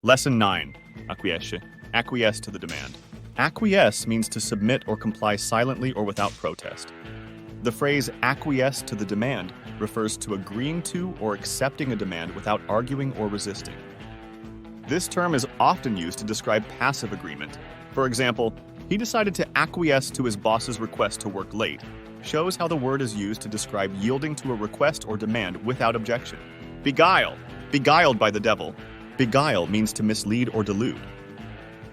Lesson 9. Acquiesce. Acquiesce to the demand. Acquiesce means to submit or comply silently or without protest. The phrase acquiesce to the demand refers to agreeing to or accepting a demand without arguing or resisting. This term is often used to describe passive agreement. For example, he decided to acquiesce to his boss's request to work late. Shows how the word is used to describe yielding to a request or demand without objection. Beguile. Beguiled by the devil. Beguile means to mislead or delude.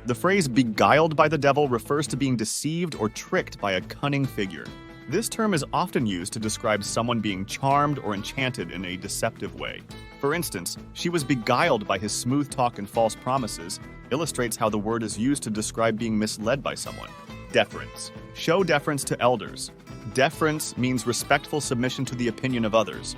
The phrase beguiled by the devil refers to being deceived or tricked by a cunning figure. This term is often used to describe someone being charmed or enchanted in a deceptive way. For instance, she was beguiled by his smooth talk and false promises illustrates how the word is used to describe being misled by someone. Deference. Show deference to elders. Deference means respectful submission to the opinion of others.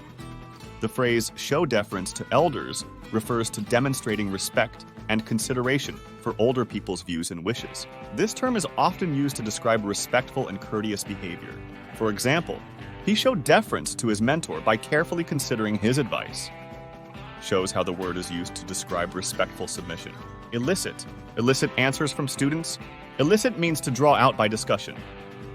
The phrase show deference to elders refers to demonstrating respect and consideration for older people's views and wishes. This term is often used to describe respectful and courteous behavior. For example, he showed deference to his mentor by carefully considering his advice. Shows how the word is used to describe respectful submission. Elicit. Elicit answers from students. Elicit means to draw out by discussion.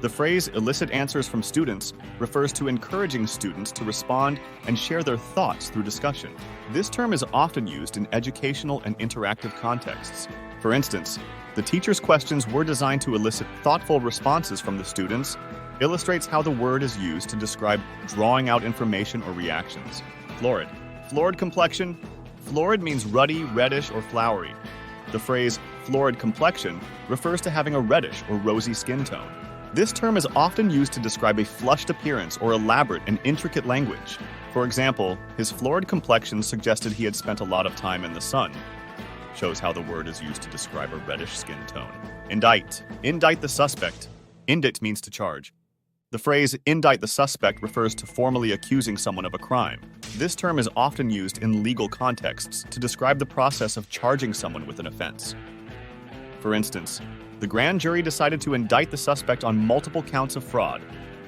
The phrase elicit answers from students refers to encouraging students to respond and share their thoughts through discussion. This term is often used in educational and interactive contexts. For instance, the teacher's questions were designed to elicit thoughtful responses from the students, illustrates how the word is used to describe drawing out information or reactions. Florid. Florid complexion. Florid means ruddy, reddish, or flowery. The phrase florid complexion refers to having a reddish or rosy skin tone. This term is often used to describe a flushed appearance or elaborate and intricate language. For example, his florid complexion suggested he had spent a lot of time in the sun. Shows how the word is used to describe a reddish skin tone. Indict. Indict the suspect. Indict means to charge. The phrase indict the suspect refers to formally accusing someone of a crime. This term is often used in legal contexts to describe the process of charging someone with an offense. For instance, the grand jury decided to indict the suspect on multiple counts of fraud.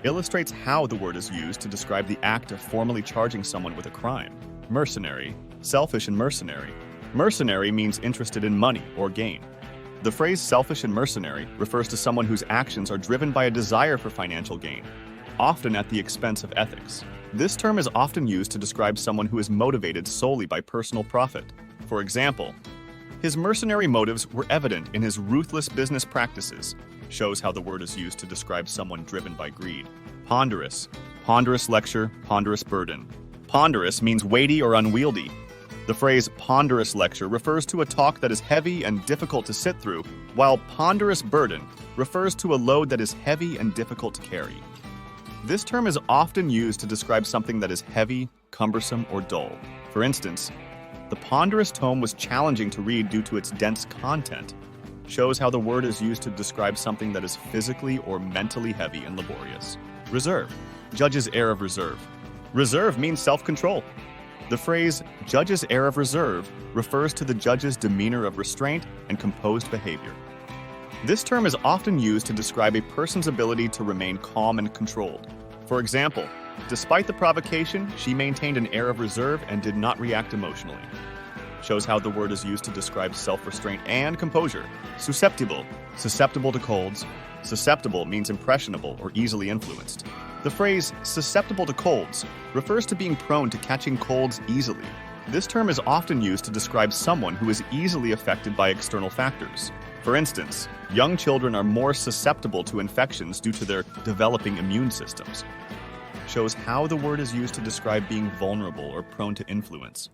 Illustrates how the word is used to describe the act of formally charging someone with a crime. Mercenary. Selfish and mercenary. Mercenary means interested in money or gain. The phrase selfish and mercenary refers to someone whose actions are driven by a desire for financial gain, often at the expense of ethics. This term is often used to describe someone who is motivated solely by personal profit. For example, his mercenary motives were evident in his ruthless business practices. Shows how the word is used to describe someone driven by greed. Ponderous. Ponderous lecture, ponderous burden. Ponderous means weighty or unwieldy. The phrase ponderous lecture refers to a talk that is heavy and difficult to sit through, while ponderous burden refers to a load that is heavy and difficult to carry. This term is often used to describe something that is heavy, cumbersome, or dull. For instance, the ponderous tome was challenging to read due to its dense content. Shows how the word is used to describe something that is physically or mentally heavy and laborious. Reserve. Judge's air of reserve. Reserve means self-control. The phrase judge's air of reserve refers to the judge's demeanor of restraint and composed behavior. This term is often used to describe a person's ability to remain calm and controlled. For example, despite the provocation, she maintained an air of reserve and did not react emotionally. Shows how the word is used to describe self-restraint and composure. Susceptible. Susceptible to colds. Susceptible means impressionable or easily influenced. The phrase susceptible to colds refers to being prone to catching colds easily. This term is often used to describe someone who is easily affected by external factors. For instance, young children are more susceptible to infections due to their developing immune systems. Shows how the word is used to describe being vulnerable or prone to influence.